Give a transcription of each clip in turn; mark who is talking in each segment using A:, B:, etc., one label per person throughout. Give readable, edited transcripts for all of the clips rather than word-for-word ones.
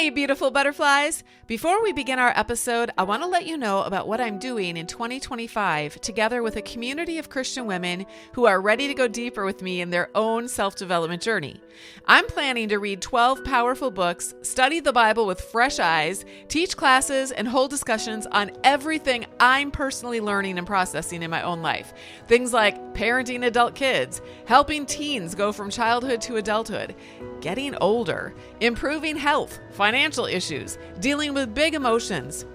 A: Hey, beautiful butterflies! Before we begin our episode, I want to let you know about what I'm doing in 2025 together with a community of Christian women who are ready to go deeper with me in their own self-development journey. I'm planning to read 12 powerful books, study the Bible with fresh eyes, teach classes, and hold discussions on everything I'm personally learning and processing in my own life. Things like parenting adult kids, helping teens go from childhood to adulthood, getting older, improving health, financial issues, dealing with big emotions,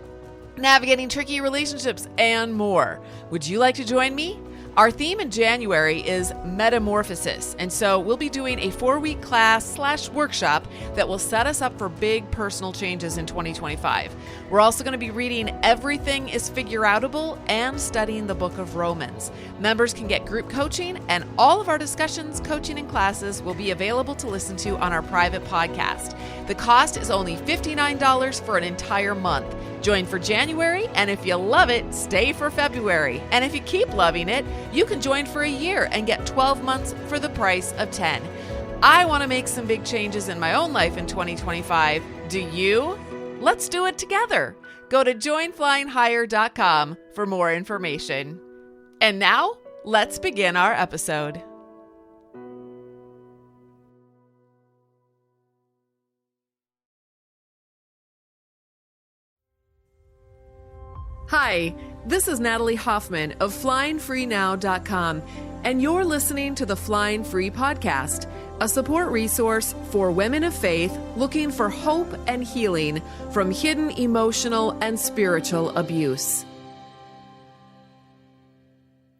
A: navigating tricky relationships, and more. Would you like to join me? Our theme in January is metamorphosis, and so we'll be doing a 4-week class/workshop that will set us up for big personal changes in 2025. We're also going to be reading Everything is Figureoutable and studying the book of Romans. Members can get group coaching, and all of our discussions, coaching, and classes will be available to listen to on our private podcast. The cost is only $59 for an entire month. Join for January, and if you love it, stay for February. And if you keep loving it, you can join for a year and get 12 months for the price of 10. I want to make some big changes in my own life in 2025. Do you? Let's do it together. Go to joinflyinghigher.com for more information. And now, let's begin our episode. Hi, this is Natalie Hoffman of FlyingFreeNow.com, and you're listening to the Flying Free Podcast, a support resource for women of faith looking for hope and healing from hidden emotional and spiritual abuse.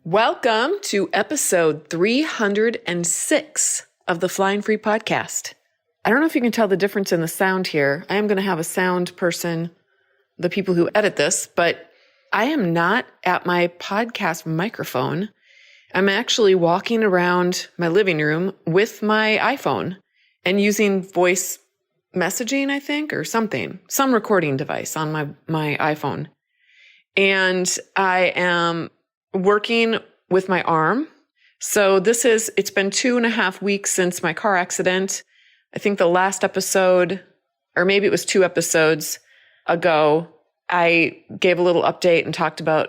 A: Welcome to episode 306 of the Flying Free Podcast. I don't know if you can tell the difference in the sound here. I am going to have a sound person, the people who edit this, but I am not at my podcast microphone. I'm actually walking around my living room with my iPhone and using voice messaging, I think, or something, some recording device on my iPhone. And I am working with my arm. So it's been 2.5 weeks since my car accident. I think the last episode, or maybe it was 2 episodes ago, I gave a little update and talked about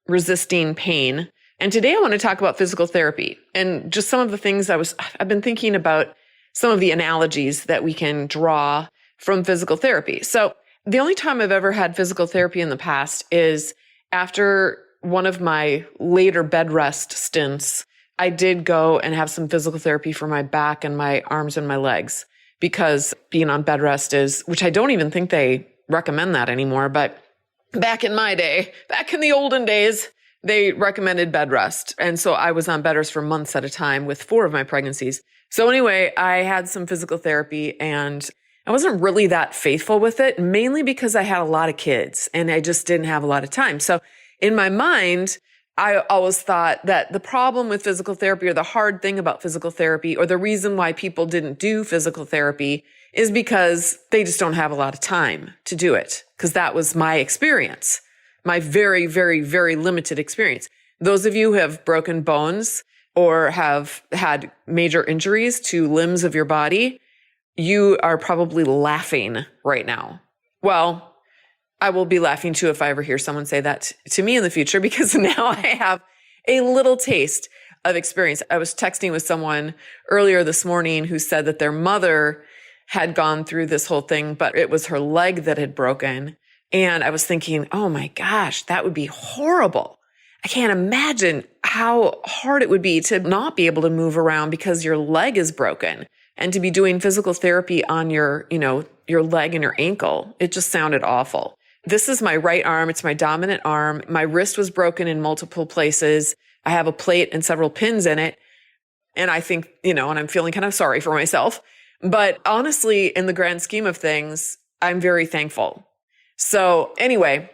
A: resisting pain. And today I want to talk about physical therapy and just some of the things I've been thinking about, some of the analogies that we can draw from physical therapy. So the only time I've ever had physical therapy in the past is after one of my later bed rest stints. I did go and have some physical therapy for my back and my arms and my legs because being on bed rest which I don't even think they recommend that anymore, but back in my day, back in the olden days, they recommended bed rest. And so I was on bed rest for months at a time with 4 of my pregnancies. So anyway, I had some physical therapy and I wasn't really that faithful with it, mainly because I had a lot of kids and I just didn't have a lot of time. So in my mind, I always thought that the problem with physical therapy, or the hard thing about physical therapy, or the reason why people didn't do physical therapy is because they just don't have a lot of time to do it. Because that was my experience, my very, very, very limited experience. Those of you who have broken bones or have had major injuries to limbs of your body, you are probably laughing right now. Well, I will be laughing too if I ever hear someone say that to me in the future, because now I have a little taste of experience. I was texting with someone earlier this morning who said that their mother had gone through this whole thing, but it was her leg that had broken. And I was thinking, oh my gosh, that would be horrible. I can't imagine how hard it would be to not be able to move around because your leg is broken and to be doing physical therapy on your leg and your ankle. It just sounded awful. This is my right arm. It's my dominant arm. My wrist was broken in multiple places. I have a plate and several pins in it. And I think, and I'm feeling kind of sorry for myself. But honestly, in the grand scheme of things, I'm very thankful. So anyway,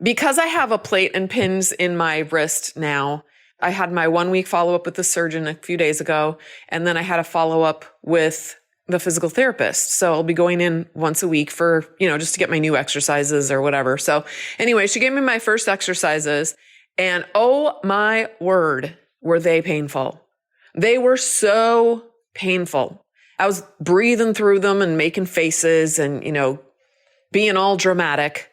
A: because I have a plate and pins in my wrist now, I had my 1-week follow-up with the surgeon a few days ago, and then I had a follow-up with the physical therapist. So I'll be going in once a week for, just to get my new exercises or whatever. So anyway, she gave me my first exercises, and oh my word, were they painful. They were so painful. I was breathing through them and making faces and, being all dramatic.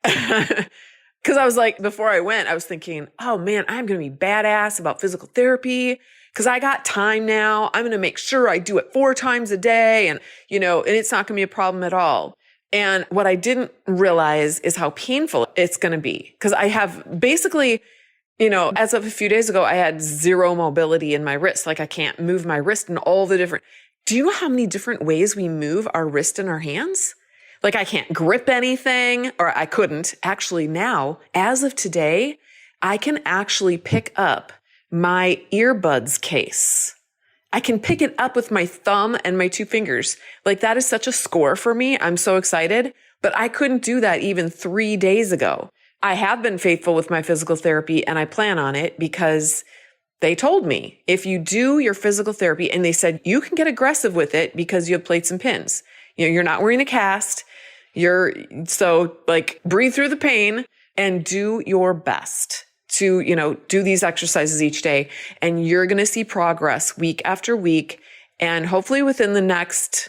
A: Because I was like, before I went, I was thinking, oh man, I'm going to be badass about physical therapy because I got time now. I'm going to make sure I do it 4 times a day and it's not going to be a problem at all. And what I didn't realize is how painful it's going to be because I have basically, as of a few days ago, I had 0 mobility in my wrist. Like I can't move my wrist in all the different, do you know how many different ways we move our wrist and our hands? Like I can't grip anything, or I couldn't. Actually now, as of today, I can actually pick up my earbuds case. I can pick it up with my thumb and my 2 fingers. Like that is such a score for me. I'm so excited, but I couldn't do that even 3 days ago. I have been faithful with my physical therapy and I plan on it because they told me if you do your physical therapy, and they said you can get aggressive with it because you have plates and pins. You're not wearing a cast. So breathe through the pain and do your best to, do these exercises each day. And you're going to see progress week after week. And hopefully within the next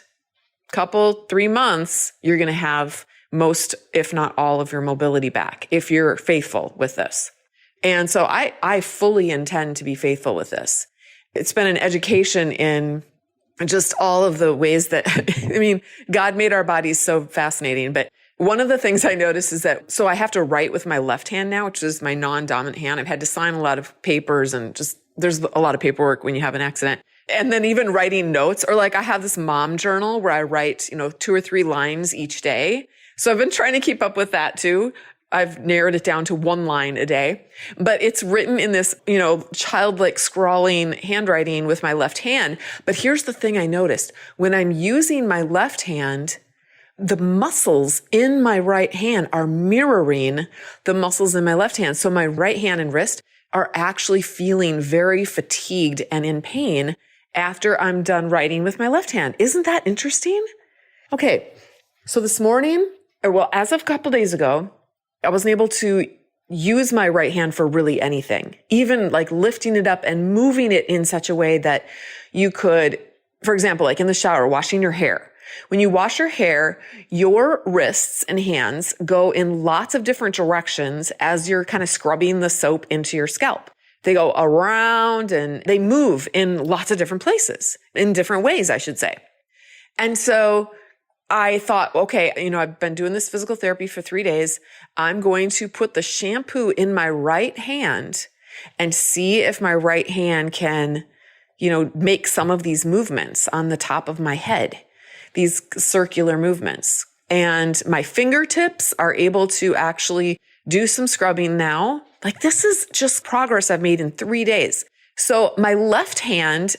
A: 3 months, you're going to have most, if not all of your mobility back if you're faithful with this. And so I fully intend to be faithful with this. It's been an education in just all of the ways that, God made our bodies so fascinating. But one of the things I noticed is that, so I have to write with my left hand now, which is my non-dominant hand. I've had to sign a lot of papers and there's a lot of paperwork when you have an accident. And then even writing notes, or I have this mom journal where I write, 2 or 3 lines each day. So I've been trying to keep up with that too. I've narrowed it down to 1 line a day, but it's written in this, childlike scrawling handwriting with my left hand. But here's the thing I noticed. When I'm using my left hand, the muscles in my right hand are mirroring the muscles in my left hand. So my right hand and wrist are actually feeling very fatigued and in pain after I'm done writing with my left hand. Isn't that interesting? Okay. So this morning, as of a couple days ago, I wasn't able to use my right hand for really anything, even lifting it up and moving it in such a way that you could, for example, in the shower, washing your hair. When you wash your hair, your wrists and hands go in lots of different directions as you're kind of scrubbing the soap into your scalp. They go around and they move in lots of different places, in different ways, I should say. And so I thought, okay, I've been doing this physical therapy for 3 days. I'm going to put the shampoo in my right hand and see if my right hand can, make some of these movements on the top of my head, these circular movements. And my fingertips are able to actually do some scrubbing now. This is just progress I've made in 3 days. So my left hand,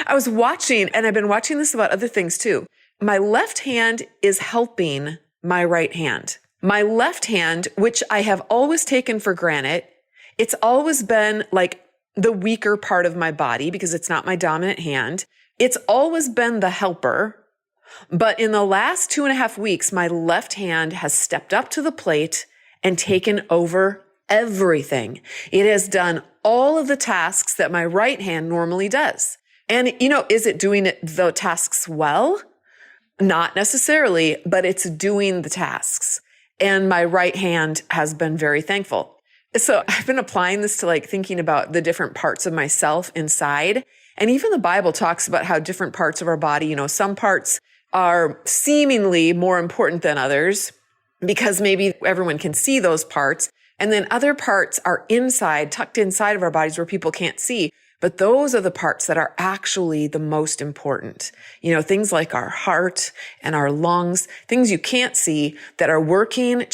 A: I was watching, and I've been watching this about other things too. My left hand is helping my right hand. My left hand, which I have always taken for granted, it's always been the weaker part of my body because it's not my dominant hand. It's always been the helper. But in the last 2.5 weeks, my left hand has stepped up to the plate and taken over everything. It has done all of the tasks that my right hand normally does. And, is it doing the tasks well? Not necessarily, but it's doing the tasks. And my right hand has been very thankful. So I've been applying this to thinking about the different parts of myself inside. And even the Bible talks about how different parts of our body, some parts are seemingly more important than others because maybe everyone can see those parts. And then other parts are tucked inside of our bodies where people can't see. But those are the parts that are actually the most important. Things like our heart and our lungs, things you can't see that are working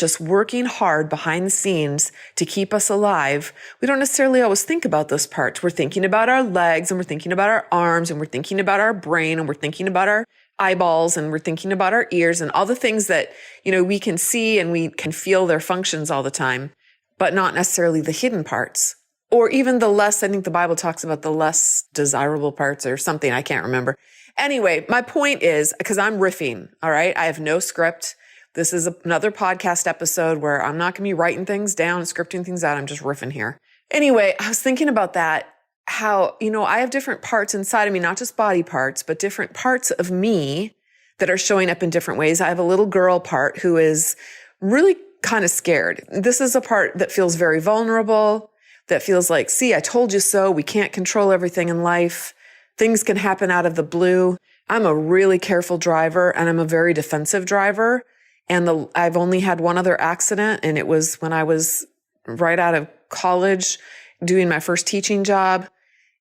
A: hard behind the scenes to keep us alive. We don't necessarily always think about those parts. We're thinking about our legs and we're thinking about our arms and we're thinking about our brain and we're thinking about our eyeballs and we're thinking about our ears and all the things that, we can see and we can feel their functions all the time, but not necessarily the hidden parts. Or even I think the Bible talks about the less desirable parts or something. I can't remember. Anyway, my point is, because I'm riffing, all right? I have no script. This is another podcast episode where I'm not going to be writing things down, scripting things out. I'm just riffing here. Anyway, I was thinking about that. how, I have different parts inside of me, not just body parts, but different parts of me that are showing up in different ways. I have a little girl part who is really kind of scared. This is a part that feels very vulnerable, that feels like, see, I told you so. We can't control everything in life. Things can happen out of the blue. I'm a really careful driver and I'm a very defensive driver. And I've only had one other accident, and it was when I was right out of college doing my first teaching job.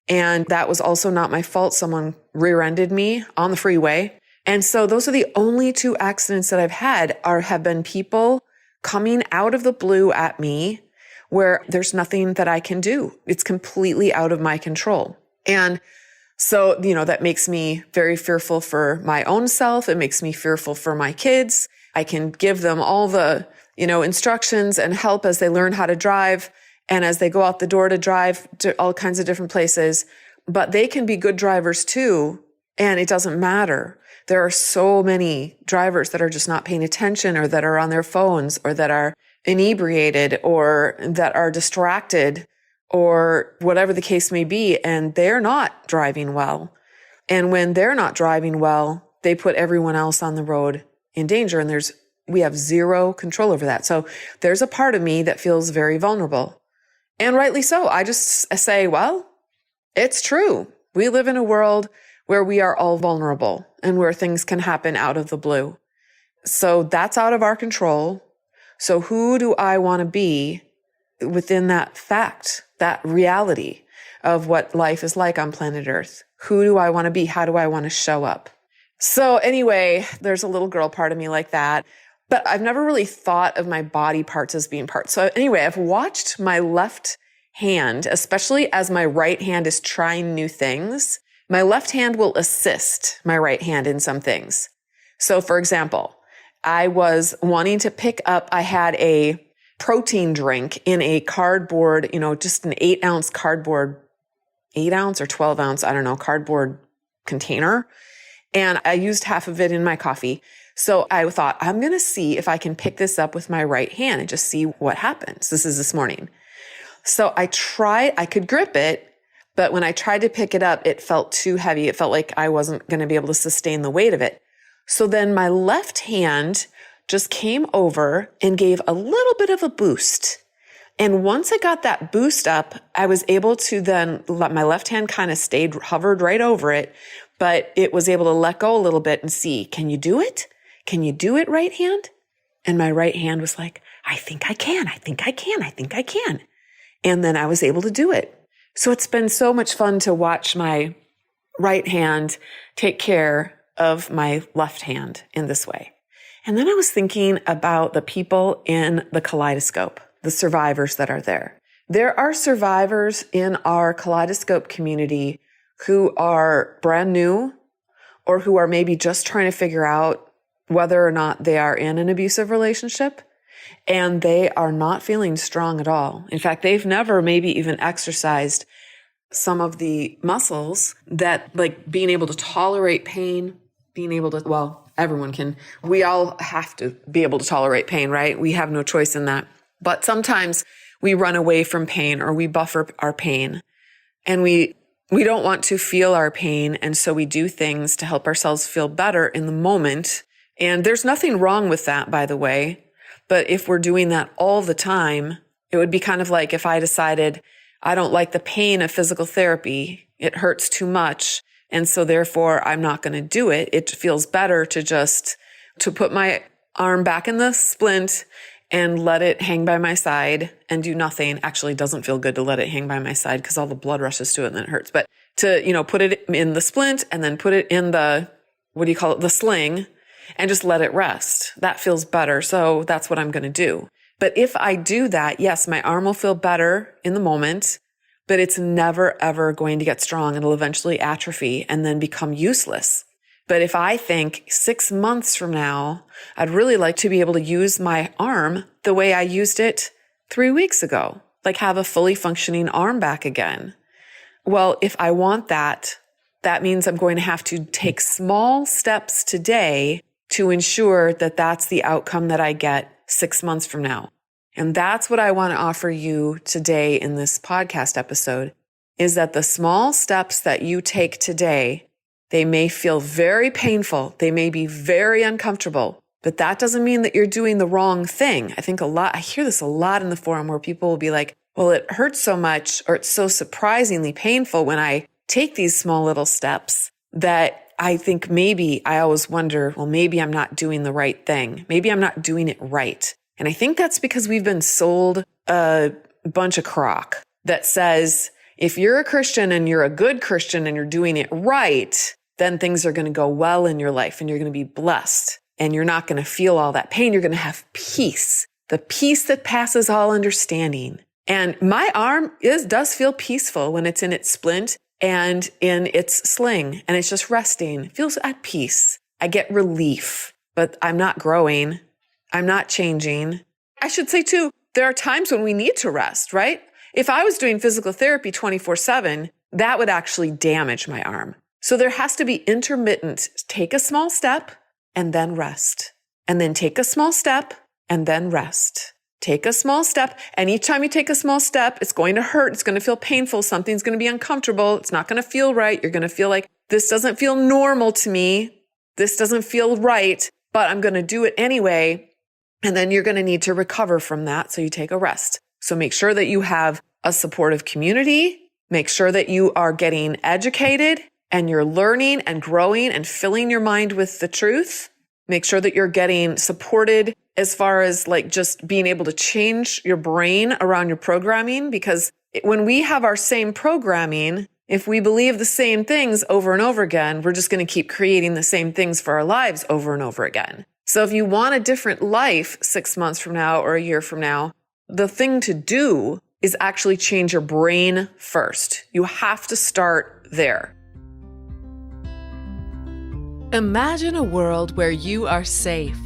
A: And that was also not my fault. Someone rear-ended me on the freeway. And so those are the only two accidents that I've had have been people coming out of the blue at me where there's nothing that I can do. It's completely out of my control. And so, that makes me very fearful for my own self. It makes me fearful for my kids. I can give them all the, instructions and help as they learn how to drive and as they go out the door to drive to all kinds of different places. But they can be good drivers too, and it doesn't matter. There are so many drivers that are just not paying attention, or that are on their phones, or that are inebriated, or that are distracted, or whatever the case may be, and they're not driving well. And when they're not driving well, they put everyone else on the road in danger, and we have zero control over that. So there's a part of me that feels very vulnerable. And rightly so. I just say, well, it's true. We live in a world where we are all vulnerable and where things can happen out of the blue. So that's out of our control. So who do I want to be within that fact, that reality of what life is like on planet Earth? Who do I want to be? How do I want to show up? So anyway, there's a little girl part of me like that, but I've never really thought of my body parts as being parts. So anyway, I've watched my left hand, especially as my right hand is trying new things. My left hand will assist my right hand in some things. So for example, I was wanting to pick up, I had a protein drink in a cardboard, just an 8-ounce cardboard, 8-ounce or 12-ounce, I don't know, cardboard container. And I used half of it in my coffee. So I thought, I'm going to see if I can pick this up with my right hand and just see what happens. This is this morning. So I could grip it, but when I tried to pick it up, it felt too heavy. It felt like I wasn't going to be able to sustain the weight of it. So then my left hand just came over and gave a little bit of a boost. And once I got that boost up, I was able to then let my left hand kind of hovered right over it, but it was able to let go a little bit and see, can you do it? Can you do it, right hand? And my right hand was like, I think I can. I think I can. I think I can. And then I was able to do it. So it's been so much fun to watch my right hand take care of my left hand in this way. And then I was thinking about the people in the kaleidoscope, the survivors that are there. There are survivors in our kaleidoscope community who are brand new, or who are maybe just trying to figure out whether or not they are in an abusive relationship, and they are not feeling strong at all. In fact, they've never maybe even exercised some of the muscles that, like being able to tolerate pain, being able to, well, everyone can. We all have to be able to tolerate pain, right? We have no choice in that. But sometimes we run away from pain, or we buffer our pain, and we don't want to feel our pain. And so we do things to help ourselves feel better in the moment. And there's nothing wrong with that, by the way. But if we're doing that all the time, it would be kind of like if I decided I don't like the pain of physical therapy. It hurts too much. And so therefore I'm not going to do it. It feels better to put my arm back in the splint and let it hang by my side and do nothing. Actually, it doesn't feel good to let it hang by my side because all the blood rushes to it and then it hurts. But to, put it in the splint and then put it in the, the sling, and just let it rest. That feels better. So that's what I'm going to do. But if I do that, yes, my arm will feel better in the moment, but it's never, ever going to get strong. It'll eventually atrophy and then become useless. But if I think 6 months from now, I'd really like to be able to use my arm the way I used it 3 weeks ago, like have a fully functioning arm back again. Well, if I want that, that means I'm going to have to take small steps today to ensure that that's the outcome that I get 6 months from now. And that's what I want to offer you today in this podcast episode. is that the small steps that you take today, they may feel very painful. They may be very uncomfortable, but that doesn't mean that you're doing the wrong thing. I hear this a lot in the forum where people will be like, well, it hurts so much, or it's so surprisingly painful when I take these small little steps that I think I always wonder, well, maybe I'm not doing the right thing. Maybe I'm not doing it right. And I think that's because we've been sold a bunch of crock that says, if you're a Christian and you're a good Christian and you're doing it right, then things are going to go well in your life and you're going to be blessed and you're not going to feel all that pain. You're going to have peace, the peace that passes all understanding. And my arm does feel peaceful when it's in its splint and in its sling, and it's just resting. It feels at peace. I get relief, but I'm not growing. I'm not changing. I should say too, there are times when we need to rest, right? If I was doing physical therapy 24/7, that would actually damage my arm. So there has to be intermittent. Take a small step and then rest. And then take a small step and then rest. Take a small step. And each time you take a small step, it's going to hurt. It's going to feel painful. Something's going to be uncomfortable. It's not going to feel right. You're going to feel like, this doesn't feel normal to me. This doesn't feel right, but I'm going to do it anyway. And then you're going to need to recover from that. So you take a rest. So make sure that you have a supportive community. Make sure that you are getting educated and you're learning and growing and filling your mind with the truth. Make sure that you're getting supported as far as like just being able to change your brain around your programming. Because when we have our same programming, if we believe the same things over and over again, we're just going to keep creating the same things for our lives over and over again. So if you want a different life 6 months from now or a year from now, the thing to do is actually change your brain first. You have to start there. Imagine a world where you are safe.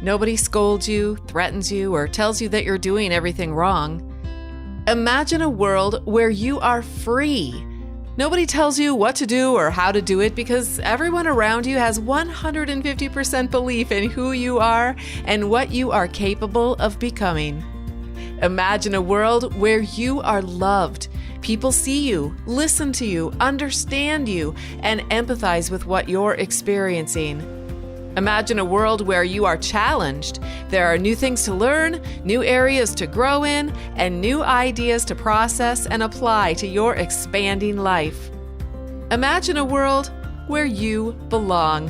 A: Nobody scolds you, threatens you, or tells you that you're doing everything wrong. Imagine a world where you are free. Nobody tells you what to do or how to do it because everyone around you has 150% belief in who you are and what you are capable of becoming. Imagine a world where you are loved. People see you, listen to you, understand you, and empathize with what you're experiencing. Imagine a world where you are challenged. There are new things to learn, new areas to grow in, and new ideas to process and apply to your expanding life. Imagine a world where you belong.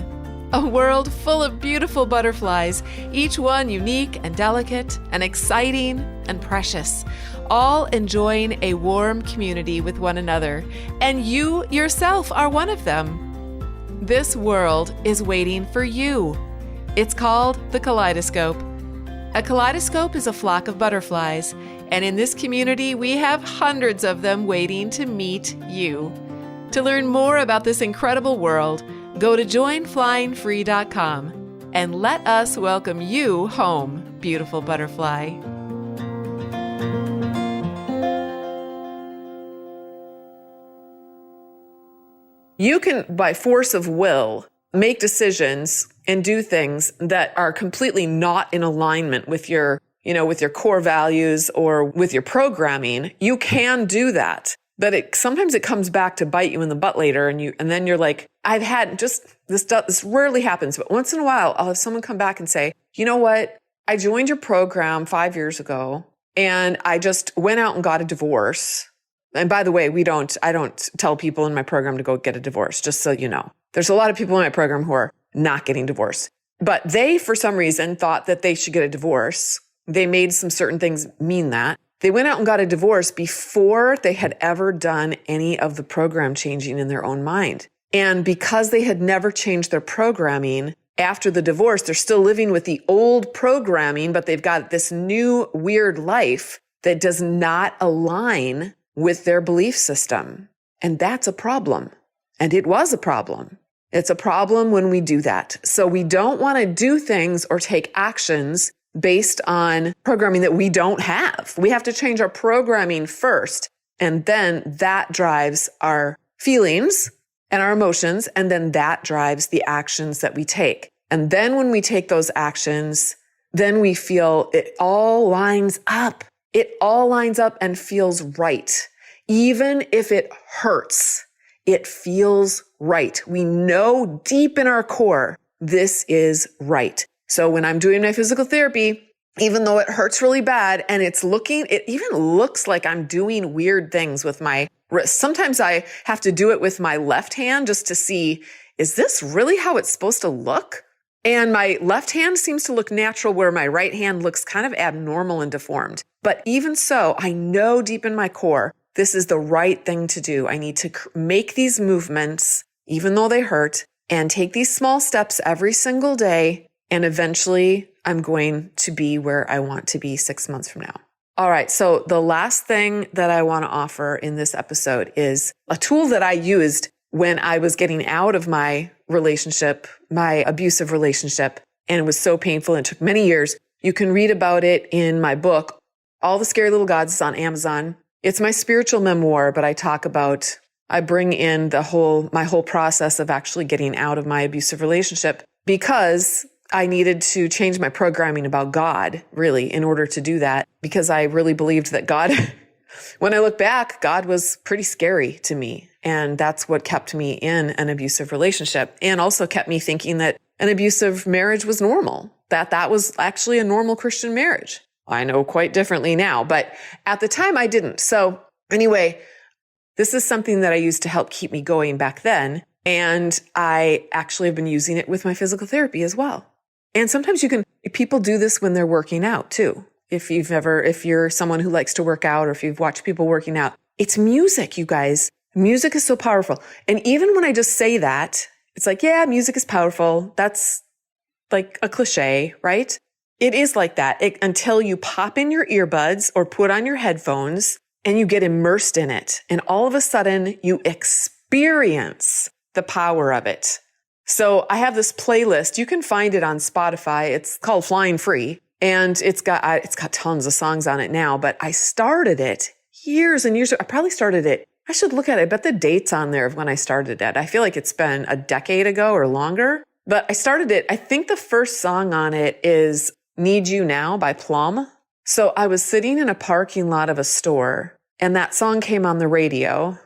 A: A world full of beautiful butterflies, each one unique and delicate and exciting and precious, all enjoying a warm community with one another, and you yourself are one of them. This world is waiting for you. It's called the Kaleidoscope. A kaleidoscope is a flock of butterflies, and in this community, we have hundreds of them waiting to meet you. To learn more about this incredible world, go to joinflyingfree.com and let us welcome you home, beautiful butterfly. You can, by force of will, make decisions and do things that are completely not in alignment with your, with your core values or with your programming. You can do that, but sometimes it comes back to bite you in the butt later, and then you're like, I've had this rarely happens, but once in a while, I'll have someone come back and say, you know what? I joined your program 5 years ago, and I just went out and got a divorce. And by the way, I don't tell people in my program to go get a divorce, just so you know. There's a lot of people in my program who are not getting divorced. But they, for some reason, thought that they should get a divorce. They made some certain things mean that. They went out and got a divorce before they had ever done any of the program changing in their own mind. And because they had never changed their programming, after the divorce, they're still living with the old programming, but they've got this new weird life that does not align with their belief system. And that's a problem. And it was a problem. It's a problem when we do that. So we don't want to do things or take actions based on programming that we don't have. We have to change our programming first. And then that drives our feelings and our emotions. And then that drives the actions that we take. And then when we take those actions, then we feel it all lines up. It all lines up and feels right. even if it hurts, it feels right. We know deep in our core, this is right. So when I'm doing my physical therapy, even though it hurts really bad and it even looks like I'm doing weird things with my wrist. Sometimes I have to do it with my left hand just to see, is this really how it's supposed to look? And my left hand seems to look natural where my right hand looks kind of abnormal and deformed. But even so, I know deep in my core, this is the right thing to do. I need to make these movements, even though they hurt, and take these small steps every single day. And eventually I'm going to be where I want to be 6 months from now. All right. So the last thing that I want to offer in this episode is a tool that I used when I was getting out of my relationship, my abusive relationship, and it was so painful and it took many years. You can read about it in my book, All the Scary Little Gods. It's on Amazon. It's my spiritual memoir, but I bring in my whole process of actually getting out of my abusive relationship because I needed to change my programming about God, really, in order to do that, because I really believed that God, when I look back, God was pretty scary to me. And that's what kept me in an abusive relationship and also kept me thinking that an abusive marriage was normal, that was actually a normal Christian marriage. I know quite differently now, but at the time I didn't. So anyway, this is something that I used to help keep me going back then. And I actually have been using it with my physical therapy as well. And sometimes people do this when they're working out too. If you're someone who likes to work out or if you've watched people working out, it's music, you guys. Music is so powerful. And even when I just say that, it's like, yeah, music is powerful. That's like a cliche, right? It is like that until you pop in your earbuds or put on your headphones and you get immersed in it. And all of a sudden you experience the power of it. So I have this playlist. You can find it on Spotify. It's called Flying Free. And it's got tons of songs on it now, but I started it years and years ago. I probably started it. I should look at it. I bet the date's on there of when I started it. I feel like it's been a decade ago or longer, but I started it. I think the first song on it is Need You Now by Plum. So I was sitting in a parking lot of a store and that song came on the radio,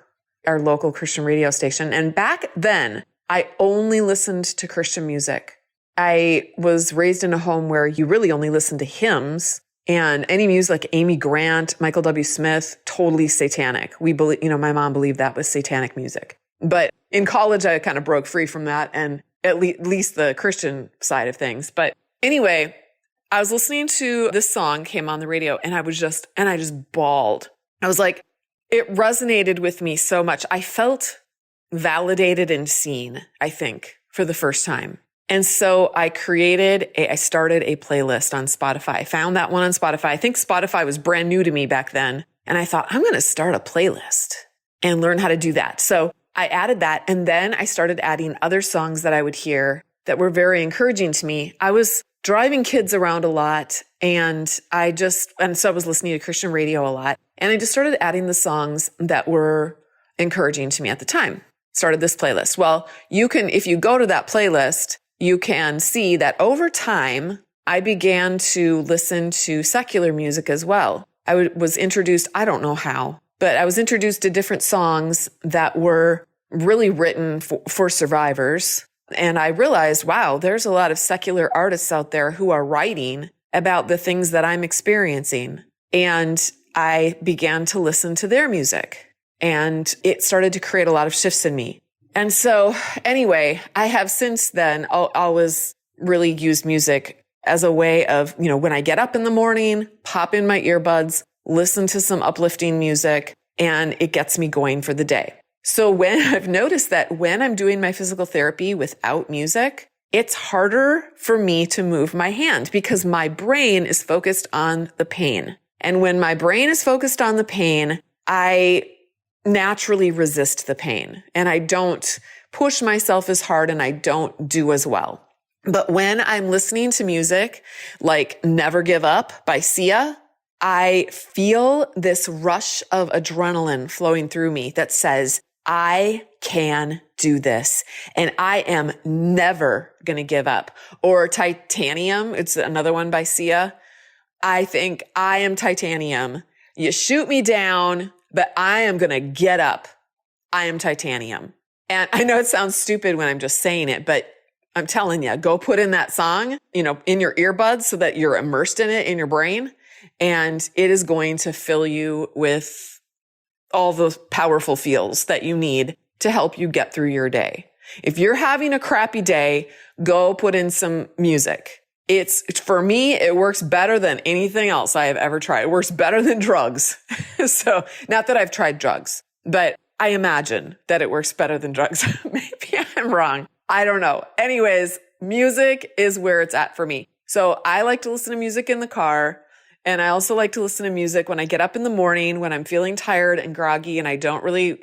A: our local Christian radio station. And back then I only listened to Christian music. I was raised in a home where you really only listen to hymns and any music like Amy Grant, Michael W. Smith, totally satanic. We believe, my mom believed that was satanic music. But in college, I kind of broke free from that and at least the Christian side of things. But anyway, I was listening to this song came on the radio and I just bawled. I was like, it resonated with me so much. I felt validated and seen, I think, for the first time. And so I started a playlist on Spotify. I found that one on Spotify. I think Spotify was brand new to me back then. And I thought, I'm going to start a playlist and learn how to do that. So I added that. And then I started adding other songs that I would hear that were very encouraging to me. I was driving kids around a lot and so I was listening to Christian radio a lot. And I just started adding the songs that were encouraging to me at the time. Started this playlist. Well, if you go to that playlist, you can see that over time, I began to listen to secular music as well. I was introduced, I don't know how, but I was introduced to different songs that were really written for survivors. And I realized, wow, there's a lot of secular artists out there who are writing about the things that I'm experiencing. And I began to listen to their music. And it started to create a lot of shifts in me. And so anyway, I have since then always really used music as a way of, when I get up in the morning, pop in my earbuds, listen to some uplifting music, and it gets me going for the day. So I've noticed that when I'm doing my physical therapy without music, it's harder for me to move my hand because my brain is focused on the pain. And when my brain is focused on the pain, I naturally resist the pain and I don't push myself as hard and I don't do as well. But when I'm listening to music like Never Give Up by Sia, I feel this rush of adrenaline flowing through me that says, I can do this and I am never going to give up. Or Titanium, it's another one by Sia. I think I am titanium. You shoot me down, but I am going to get up. I am titanium. And I know it sounds stupid when I'm just saying it, but I'm telling you, go put in that song, in your earbuds so that you're immersed in it in your brain. And it is going to fill you with all the powerful feels that you need to help you get through your day. If you're having a crappy day, go put in some music. For me, it works better than anything else I have ever tried. It works better than drugs. So not that I've tried drugs, but I imagine that it works better than drugs. Maybe I'm wrong. I don't know. Anyways, music is where it's at for me. So I like to listen to music in the car. And I also like to listen to music when I get up in the morning, when I'm feeling tired and groggy and I don't really,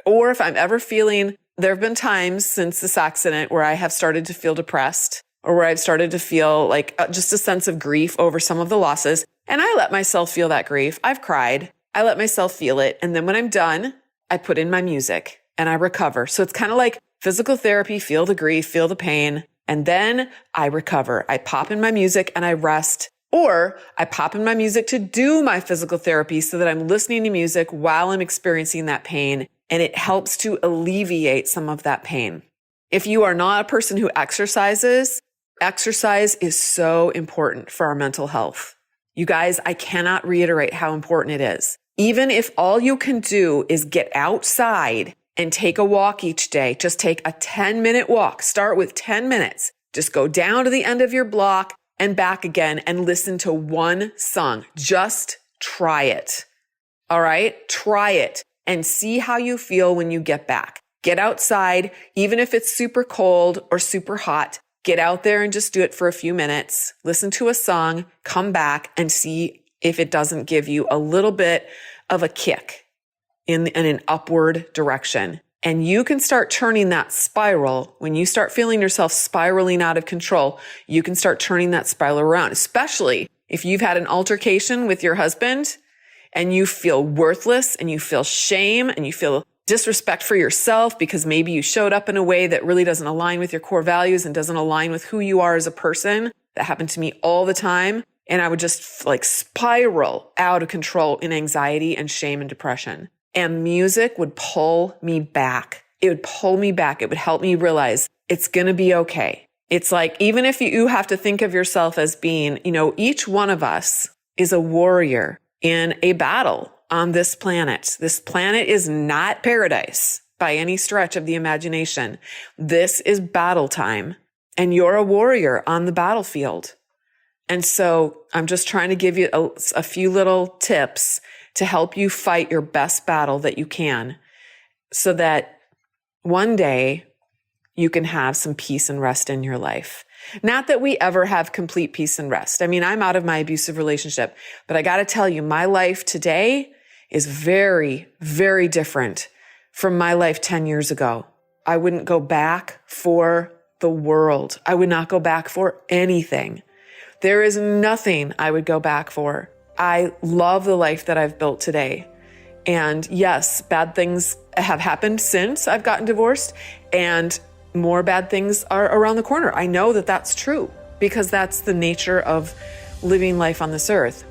A: or if I'm ever feeling, there have been times since this accident where I have started to feel depressed or where I've started to feel like just a sense of grief over some of the losses. And I let myself feel that grief. I've cried. I let myself feel it. And then when I'm done, I put in my music and I recover. So it's kind of like physical therapy, feel the grief, feel the pain, and then I recover. I pop in my music and I rest, or I pop in my music to do my physical therapy so that I'm listening to music while I'm experiencing that pain, and it helps to alleviate some of that pain. If you are not a person who exercises, exercise is so important for our mental health. You guys, I cannot reiterate how important it is. Even if all you can do is get outside and take a walk each day, just take a 10-minute walk. Start with 10 minutes. Just go down to the end of your block and back again and listen to one song. Just try it. All right? Try it and see how you feel when you get back. Get outside, even if it's super cold or super hot. Get out there and just do it for a few minutes. Listen to a song, come back and see if it doesn't give you a little bit of a kick in an upward direction. And you can start turning that spiral. When you start feeling yourself spiraling out of control, you can start turning that spiral around, especially if you've had an altercation with your husband and you feel worthless and you feel shame and you feel disrespect for yourself because maybe you showed up in a way that really doesn't align with your core values and doesn't align with who you are as a person. That happened to me all the time. And I would just spiral out of control in anxiety and shame and depression. And music would pull me back. It would pull me back. It would help me realize it's going to be okay. It's like, even if you have to think of yourself as being, each one of us is a warrior in a battle on this planet. This planet is not paradise by any stretch of the imagination. This is battle time, and you're a warrior on the battlefield. And so I'm just trying to give you a few little tips to help you fight your best battle that you can so that one day you can have some peace and rest in your life. Not that we ever have complete peace and rest. I mean, I'm out of my abusive relationship, but I got to tell you, my life today is very, very different from my life 10 years ago. I wouldn't go back for the world. I would not go back for anything. There is nothing I would go back for. I love the life that I've built today. And yes, bad things have happened since I've gotten divorced, and more bad things are around the corner. I know that that's true because that's the nature of living life on this earth.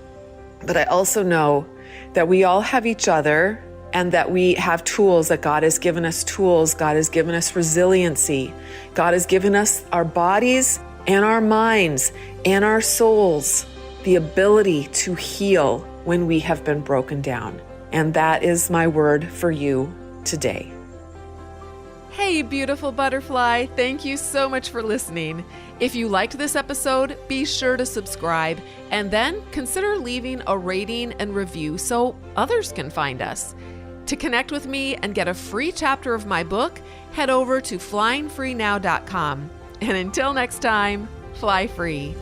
A: But I also know that we all have each other and that we have tools, that God has given us tools. God has given us resiliency. God has given us our bodies and our minds and our souls the ability to heal when we have been broken down. And that is my word for you today. Hey, beautiful butterfly. Thank you so much for listening. If you liked this episode, be sure to subscribe and then consider leaving a rating and review so others can find us. To connect with me and get a free chapter of my book, head over to flyingfreenow.com. And until next time, fly free.